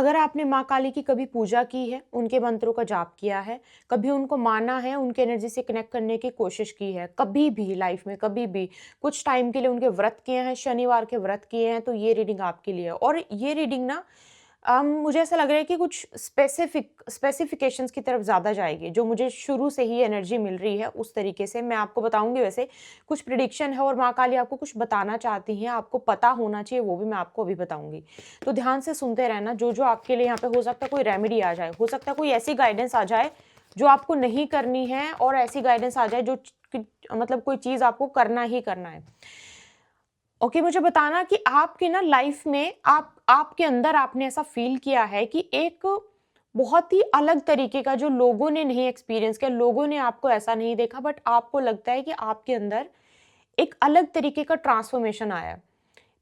अगर आपने माँ काली की कभी पूजा की है, उनके मंत्रों का जाप किया है, कभी उनको माना है, उनकी एनर्जी से कनेक्ट करने की कोशिश की है, कभी भी लाइफ में कभी भी कुछ टाइम के लिए उनके व्रत किए हैं, शनिवार के व्रत किए हैं, तो ये रीडिंग आपके लिए है। और ये रीडिंग ना मुझे ऐसा लग रहा है कि कुछ स्पेसिफिकेशंस की तरफ ज़्यादा जाएगी, जो मुझे शुरू से ही एनर्जी मिल रही है उस तरीके से मैं आपको बताऊँगी। वैसे कुछ प्रेडिक्शन है और माँ काली आपको कुछ बताना चाहती हैं, आपको पता होना चाहिए, वो भी मैं आपको अभी बताऊँगी। तो ध्यान से सुनते रहना, जो-जो आपके लिए यहाँ पे हो सकता है कोई रेमेडी आ जाए, हो सकता है कोई ऐसी गाइडेंस आ जाए जो आपको नहीं करनी है और ऐसी गाइडेंस आ जाए जो मतलब कोई चीज़ आपको करना ही करना है। ओके, मुझे बताना कि आपकी ना लाइफ में आपके अंदर आपने ऐसा फ़ील किया है कि एक बहुत ही अलग तरीके का जो लोगों ने नहीं एक्सपीरियंस किया, लोगों ने आपको ऐसा नहीं देखा, बट आपको लगता है कि आपके अंदर एक अलग तरीके का ट्रांसफॉर्मेशन आया है।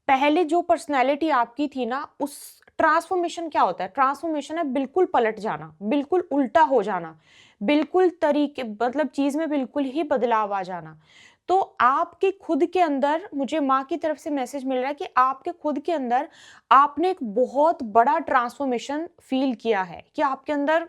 पहले जो पर्सनैलिटी आपकी थी ना, उस ट्रांसफॉर्मेशन क्या होता है? ट्रांसफॉर्मेशन है बिल्कुल पलट जाना, बिल्कुल उल्टा हो जाना, बिल्कुल तरीके मतलब चीज़ में बिल्कुल ही बदलाव आ जाना। तो आपके खुद के अंदर मुझे माँ की तरफ से मैसेज मिल रहा है कि आपके खुद के अंदर आपने एक बहुत बड़ा ट्रांसफॉर्मेशन फ़ील किया है कि आपके अंदर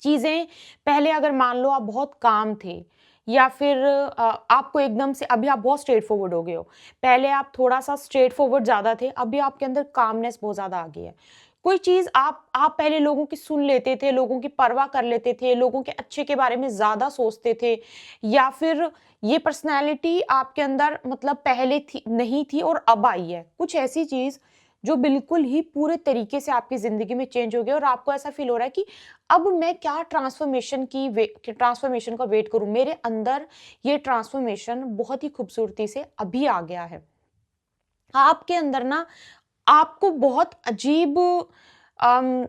चीज़ें पहले अगर मान लो आप बहुत काम थे या फिर आपको एकदम से अभी आप बहुत स्ट्रेट फॉरवर्ड हो गए हो। पहले आप थोड़ा-सा स्ट्रेट फॉरवर्ड ज़्यादा थे, अभी आपके अंदर कामनेस बहुत ज़्यादा आ गई है। कोई चीज़ आप पहले लोगों की सुन लेते थे, लोगों की परवाह कर लेते थे, लोगों के अच्छे के बारे में ज़्यादा सोचते थे या फिर ये पर्सनैलिटी आपके अंदर मतलब पहले थी नहीं थी और अब आई है। कुछ ऐसी चीज़ जो बिल्कुल ही पूरे तरीके से आपकी ज़िंदगी में चेंज हो गई और आपको ऐसा फ़ील हो रहा है कि अब मैं क्या ट्रांसफॉर्मेशन का वेट करूँ? मेरे अंदर ये ट्रांसफॉर्मेशन बहुत ही खूबसूरती से अभी आ गया है। आपके अंदर ना आपको बहुत अजीब अम,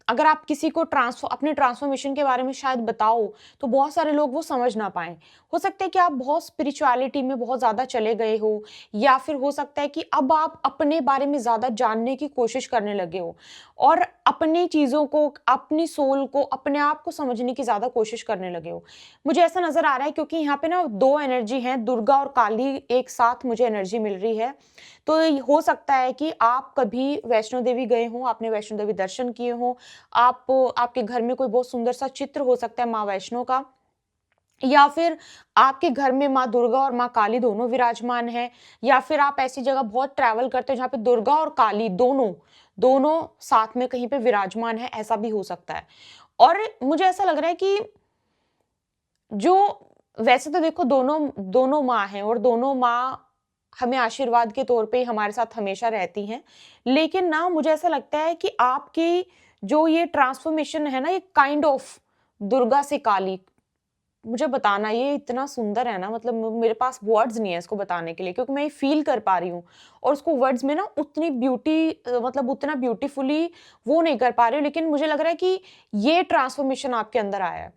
अगर आप किसी को अपने ट्रांसफॉर्मेशन के बारे में शायद बताओ, तो बहुत सारे लोग वो समझ ना पाएँ। हो सकता है कि आप बहुत स्पिरिचुअलिटी में बहुत ज़्यादा चले गए हो या फिर हो सकता है कि अब आप अपने बारे में ज़्यादा जानने की कोशिश करने लगे हो और अपनी चीज़ों को, अपनी सोल को, अपने आप को समझने की ज़्यादा कोशिश करने लगे हो। मुझे ऐसा नज़र आ रहा है क्योंकि यहाँ पे ना 2 एनर्जी हैं, दुर्गा और काली एक साथ मुझे एनर्जी मिल रही है। तो हो सकता है कि आप कभी वैष्णो देवी गए हों, आपने वैष्णो देवी दर्शन किए हों, आपके घर में कोई बहुत सुंदर सा चित्र हो सकता है माँ वैष्णो का या फिर आपके घर में माँ दुर्गा और माँ काली दोनों विराजमान हैं या फिर आप ऐसी जगह बहुत ट्रैवल करते हो जहाँ पे दुर्गा और काली दोनों साथ में कहीं पे विराजमान है, ऐसा भी हो सकता है। और मुझे ऐसा लग रहा है कि जो वैसे तो देखो दोनों दोनों माँ हैं और दोनों माँ हमें आशीर्वाद के तौर पे हमारे साथ हमेशा रहती हैं। लेकिन ना मुझे ऐसा लगता है कि आपकी जो ये ट्रांसफॉर्मेशन है ना, ये काइंड ऑफ दुर्गा से काली, मुझे बताना ये इतना सुंदर है ना, मतलब मेरे पास वर्ड्स नहीं है इसको बताने के लिए क्योंकि मैं ये फील कर पा रही हूँ और उसको वर्ड्स में ना उतनी मतलब उतना ब्यूटीफुली वो नहीं कर पा रही हूँ, लेकिन मुझे लग रहा है कि ये ट्रांसफॉर्मेशन आपके अंदर आया है।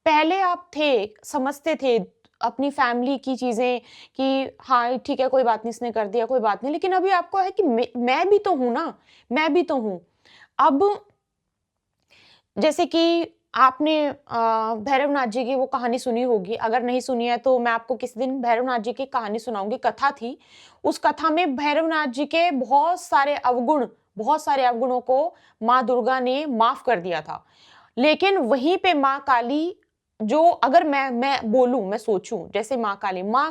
पहले आप थे, समझते थे अपनी फैमिली की चीज़ें कि हाँ, ठीक है, कोई बात नहीं, इसने कर दिया, कोई बात नहीं। लेकिन अभी आपको है कि मैं भी तो हूँ ना, मैं भी तो हूँ। अब जैसे कि आपने भैरवनाथ जी की वो कहानी सुनी होगी, अगर नहीं सुनी है तो मैं आपको किसी दिन भैरवनाथ जी की कहानी सुनाऊँगी, कथा थी। उस कथा में भैरवनाथ जी के बहुत सारे अवगुणों को माँ दुर्गा ने माफ़ कर दिया था। लेकिन वहीं पे माँ काली जो अगर मैं बोलूँ, मैं सोचूँ जैसे माँ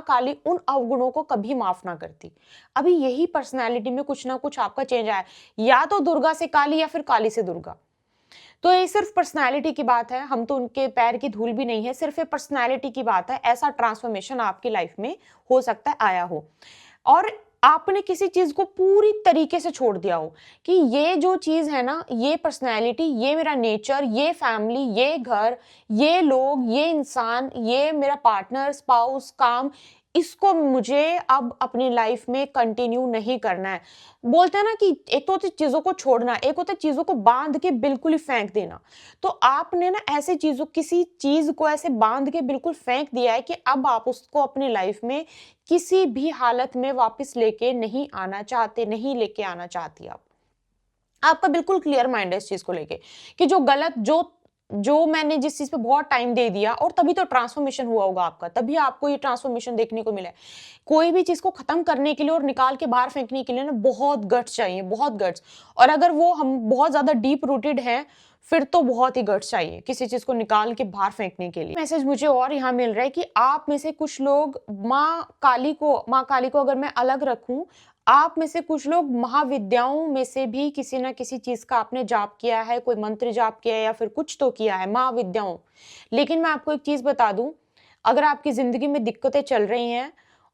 काली उन अवगुणों को कभी माफ़ ना करती। अभी यही पर्सनैलिटी में कुछ ना कुछ आपका चेंज आया है, या तो दुर्गा से काली या फिर काली से दुर्गा। तो ये सिर्फ पर्सनैलिटी की बात है, हम तो उनके पैर की धूल भी नहीं है, सिर्फ ये पर्सनैलिटी की बात है, ऐसा ट्रांसफॉर्मेशन आपकी लाइफ में हो सकता है आया हो। और आपने किसी चीज़ को पूरी तरीके से छोड़ दिया हो कि ये जो चीज़ है ना, ये पर्सनैलिटी, ये मेरा नेचर, ये फैमिली, ये घर, ये लोग, ये इंसान, ये मेरा पार्टनर, स्पाउस, काम, इसको मुझे अब अपनी लाइफ में कंटिन्यू नहीं करना है। बोलते हैं ना कि एक तो होती है चीज़ों को छोड़ना, एक होता है चीज़ों को बाँध के बिल्कुल ही फेंक देना। तो आपने ना ऐसे चीज़ों किसी चीज़ को ऐसे बाँध के बिल्कुल फेंक दिया है कि अब आप उसको अपनी लाइफ में किसी भी हालत में वापस लेके नहीं आना चाहते, नहीं लेके आना चाहती आप। आपका बिल्कुल क्लियर माइंड है इस चीज़ को लेके कि जो जो मैंने जिस चीज़ पे बहुत टाइम दे दिया और तभी तो ट्रांसफॉर्मेशन हुआ होगा आपका, तभी आपको ये ट्रांसफॉर्मेशन देखने को मिला है। कोई भी चीज़ को खत्म करने के लिए और निकाल के बाहर फेंकने के लिए ना बहुत गट्स चाहिए, बहुत गट्स। और अगर वो हम बहुत ज़्यादा डीप रूटेड हैं, फिर तो बहुत ही गट्स चाहिए किसी चीज़ को निकाल के बाहर फेंकने के लिए। मैसेज मुझे और यहाँ मिल रहा है कि आप में से कुछ लोग माँ काली को अगर मैं अलग रखूँ, आप में से कुछ लोग महाविद्याओं में से भी किसी न किसी चीज़ का आपने जाप किया है, कोई मंत्र जाप किया है या फिर कुछ तो किया है, महाविद्याओं। लेकिन मैं आपको एक चीज़ बता दूँ, अगर आपकी ज़िंदगी में दिक्कतें चल रही हैं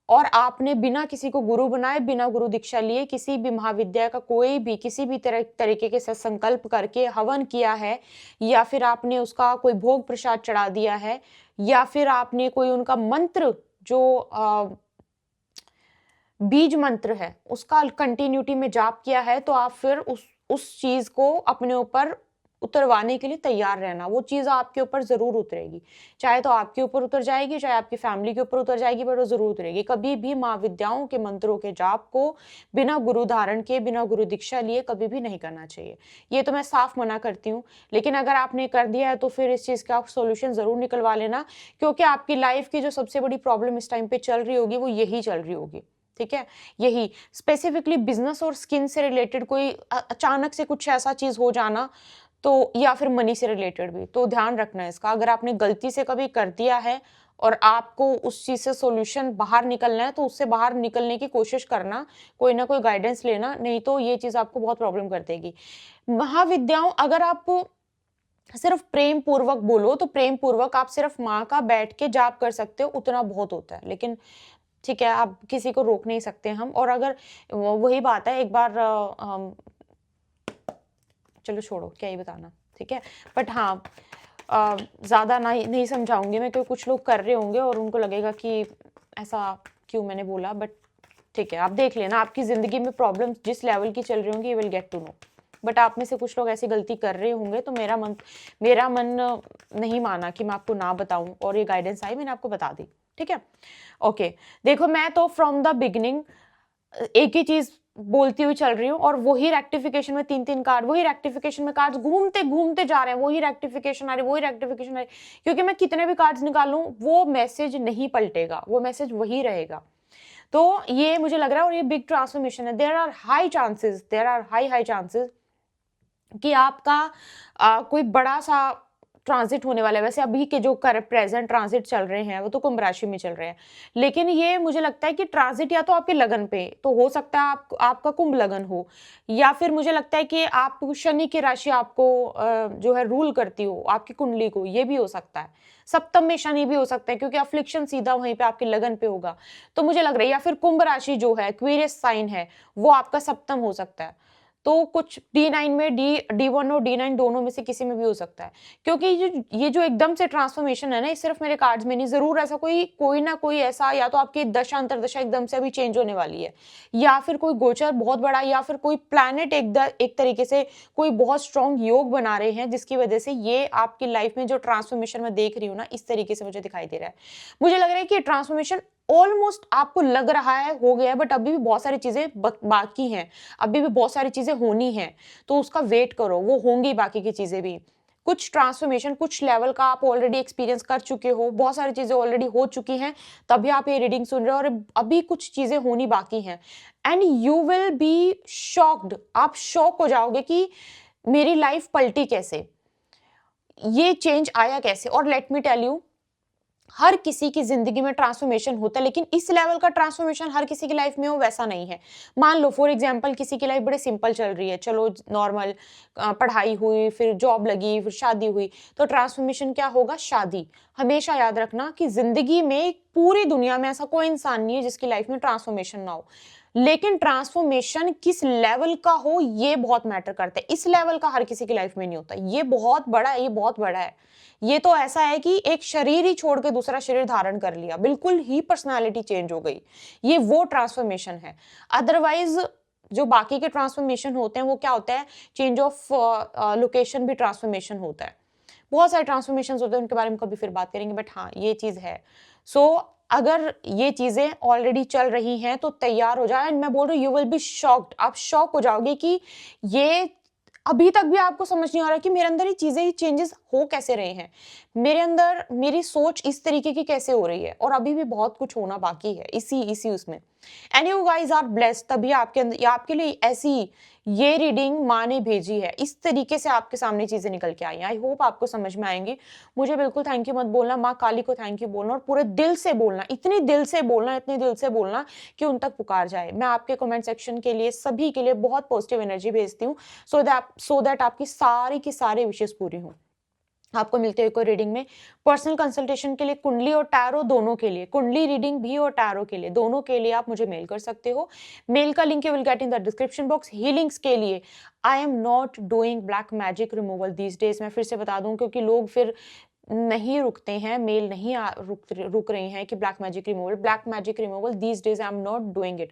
और आपने बिना किसी को गुरु बनाए, बिना गुरु दीक्षा लिए किसी भी महाविद्या का कोई भी किसी भी तरीके के संकल्प करके हवन किया है, या फिर आपने उसका कोई भोग प्रसाद चढ़ा दिया है, या फिर आपने कोई उनका मंत्र जो बीज मंत्र है उसका कंटिन्यूटी में जाप किया है, तो आप फिर उस चीज को अपने ऊपर उतरवाने के लिए तैयार रहना। वो चीज आपके ऊपर जरूर उतरेगी, चाहे तो आपके ऊपर उतर जाएगी, चाहे आपकी फैमिली के ऊपर उतर जाएगी, पर वो जरूर उतरेगी। कभी भी माँ विद्याओं के मंत्रों के जाप को बिना गुरु धारण के, बिना गुरु दीक्षा लिए कभी भी नहीं करना चाहिए। ये तो मैं साफ मना करती हूँ। लेकिन अगर आपने कर दिया है तो फिर इस चीज का सोल्यूशन जरूर निकलवा लेना, क्योंकि आपकी लाइफ की जो सबसे बड़ी प्रॉब्लम इस टाइम पे चल रही होगी वो यही चल रही होगी। ठीक है, यही स्पेसिफिकली बिजनेस और स्किन से रिलेटेड कोई अचानक से कुछ ऐसा चीज हो जाना, तो या फिर मनी से रिलेटेड भी, तो ध्यान रखना है इसका। अगर आपने गलती से कभी कर दिया है और आपको उस चीज से सॉल्यूशन बाहर निकलना है, तो उससे बाहर निकलने की कोशिश करना, कोई ना कोई गाइडेंस लेना, नहीं तो ये चीज आपको बहुत प्रॉब्लम कर देगी। महाविद्याओं अगर आप सिर्फ प्रेम पूर्वक बोलो तो प्रेम पूर्वक आप सिर्फ माँ का बैठ के जाप कर सकते हो, उतना बहुत होता है। लेकिन ठीक है, आप किसी को रोक नहीं सकते हम। और अगर वही बात है, एक बार चलो छोड़ो, क्या ही बताना, ठीक है। बट हाँ, ज़्यादा नहीं समझाऊंगी मैं, क्योंकि कुछ लोग कर रहे होंगे और उनको लगेगा कि ऐसा क्यों मैंने बोला। बट ठीक है, आप देख लेना, आपकी ज़िंदगी में प्रॉब्लम जिस लेवल की चल रही होंगी, you will get to know. But आप में से कुछ लोग ऐसी गलती कर रहे होंगे, तो मेरा मन नहीं माना कि मैं आपको ना बताऊं, और ये गाइडेंस आई, मैंने आपको बता दी। ठीक है, ओके। देखो, मैं तो फ्रॉम द बिगिनिंग एक ही चीज बोलती हुई चल रही हूँ, और वही रेक्टिफिकेशन में 3-3 कार्ड, वही रेक्टिफिकेशन में कार्ड्स घूमते घूमते जा रहे हैं, वही रेक्टिफिकेशन आ रही, वही रेक्टिफिकेशन आ रही। क्योंकि मैं कितने भी कार्ड्स निकालूं, वो मैसेज नहीं पलटेगा, वो मैसेज वही रहेगा। तो ये मुझे लग रहा है, और ये बिग ट्रांसफॉर्मेशन है। देयर आर हाई चांसेस कि आपका कोई बड़ा सा ट्रांजिट होने वाला है। वैसे अभी के जो प्रेजेंट ट्रांजिट चल रहे हैं वो तो कुंभ राशि में चल रहे हैं, लेकिन ये मुझे लगता है कि ट्रांजिट या तो आपके लगन पे तो हो सकता है, आपका कुंभ लगन हो, या फिर मुझे लगता है कि आप शनि की राशि आपको जो है रूल करती हो आपकी कुंडली को, ये भी हो सकता है। सप्तम में शनि भी हो सकता है, क्योंकि अफ्लिक्शन सीधा वहीं पे आपके लगन पे होगा। तो मुझे लग रहा है, या फिर कुंभ राशि जो है एक्वेरियस साइन है, वो आपका सप्तम हो सकता है। तो कुछ D9 में D1 और D9 दोनों में से किसी में भी हो सकता है। क्योंकि ये जो एकदम से ट्रांसफॉर्मेशन है ना, ये सिर्फ मेरे कार्ड्स में नहीं, जरूर ऐसा कोई ना कोई ऐसा, या तो आपकी दशा अंतरदशा एकदम से अभी चेंज होने वाली है, या फिर कोई गोचर बहुत बड़ा, या फिर कोई प्लैनेट एक तरीके से कोई बहुत स्ट्रॉन्ग योग बना रहे हैं, जिसकी वजह से ये आपकी लाइफ में जो ट्रांसफॉर्मेशन मैं देख रही हूँ ना, इस तरीके से मुझे दिखाई दे रहा है। मुझे लग रहा है कि ट्रांसफॉर्मेशन ऑलमोस्ट आपको लग रहा है हो गया है, बट अभी भी बहुत सारी चीजें बाकी हैं, अभी भी बहुत सारी चीजें होनी हैं, तो उसका वेट करो, वो होंगी बाकी की चीजें भी। कुछ ट्रांसफॉर्मेशन कुछ लेवल का आप ऑलरेडी एक्सपीरियंस कर चुके हो, बहुत सारी चीजें ऑलरेडी हो चुकी हैं, तभी आप ये रीडिंग सुन रहे हो, और अभी कुछ चीजें होनी बाकी हैं। And you will be shocked, आप शॉक हो जाओगे कि मेरी लाइफ पलटी कैसे, ये चेंज आया कैसे। और लेट मी टेल यू, हर किसी की जिंदगी में ट्रांसफॉर्मेशन होता है, लेकिन इस लेवल का ट्रांसफॉर्मेशन हर किसी की लाइफ में हो वैसा नहीं है। मान लो फॉर एग्जांपल, किसी की लाइफ बड़े सिंपल चल रही है, चलो नॉर्मल पढ़ाई हुई, फिर जॉब लगी, फिर शादी हुई, तो ट्रांसफॉर्मेशन क्या होगा? शादी। हमेशा याद रखना कि जिंदगी में पूरी दुनिया में ऐसा कोई इंसान नहीं है जिसकी लाइफ में ट्रांसफॉर्मेशन ना हो, लेकिन ट्रांसफॉर्मेशन किस लेवल का हो ये बहुत मैटर करता है। इस लेवल का हर किसी की लाइफ में नहीं होता, ये बहुत बड़ा है, ये बहुत बड़ा है। ये तो ऐसा है कि एक शरीर ही छोड़ के दूसरा शरीर धारण कर लिया, बिल्कुल ही पर्सनालिटी चेंज हो गई, ये वो ट्रांसफॉर्मेशन है। अदरवाइज जो बाकी के ट्रांसफॉर्मेशन होते हैं वो क्या होता है? चेंज ऑफ लोकेशन भी ट्रांसफॉर्मेशन होता है, बहुत सारे ट्रांसफॉर्मेशन होते हैं, उनके बारे में कभी फिर बात करेंगे। बट हाँ, ये चीज है। सो अगर ये चीजें ऑलरेडी चल रही हैं तो तैयार हो जाए। एंड मैं बोल रही हूँ, यू विल बी शॉक्ड, आप शॉक हो जाओगे कि ये अभी तक भी आपको समझ नहीं आ रहा कि मेरे अंदर ये चीज़ें, ये चेंजेस हो कैसे रहे हैं? मेरे अंदर मेरी सोच इस तरीके की कैसे हो रही है? और अभी भी बहुत कुछ होना बाकी है इसी उसमें। And you guys are blessed, तभी आपके अंदर, या आपके लिए ऐसी ये रीडिंग माँ ने भेजी है। इस तरीके से आपके सामने चीज़ें निकल के आई हैं। आई होप आपको समझ में आएँगी। मुझे बिल्कुल थैंक यू मत बोलना, माँ काली को थैंक यू बोलना और पूरे दिल से बोलना, इतने दिल से बोलना, इतने दिल से बोलना कि उन तक पुकार जाए। मैं आपके कमेंट सेक्शन के लिए, सभी के लिए बहुत पॉजिटिव एनर्जी भेजती हूँ, सो दैट आपकी सारी की सारी विशेज़ पूरी हों। आपको मिलते हैं कोई रीडिंग में। पर्सनल कंसल्टेशन के लिए कुंडली और टैरो दोनों के लिए, कुंडली रीडिंग भी और टैरो के लिए, दोनों के लिए आप मुझे मेल कर सकते हो। मेल का link you will get in the description box. Healings के लिए I am not doing black magic removal these days. मैं फिर से बता दूं, क्योंकि लोग फिर नहीं रुकते हैं, मेल नहीं रुक रही हैं कि black magic removal these days I am not doing it.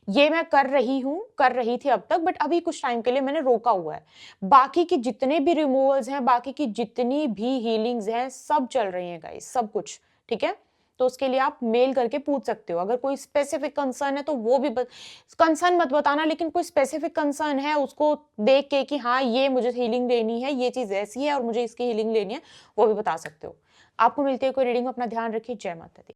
ये मैं कर रही थी अब तक, बट अभी कुछ टाइम के लिए मैंने रोका हुआ है। बाकी की जितने भी रिमूवल्स हैं, बाकी की जितनी भी हीलिंग्स हैं, सब चल रही हैं गाइस, सब कुछ ठीक है। तो उसके लिए आप मेल करके पूछ सकते हो। अगर कोई स्पेसिफिक कंसर्न है तो वो भी कंसर्न मत बताना, लेकिन कोई स्पेसिफिक कंसर्न है उसको देख के कि हाँ ये मुझे हीलिंग लेनी है, ये चीज ऐसी है और मुझे इसकी हीलिंग लेनी है, वो भी बता सकते हो। आपको मिलती है कोई रीडिंग, अपना ध्यान रखिए। जय माता दी।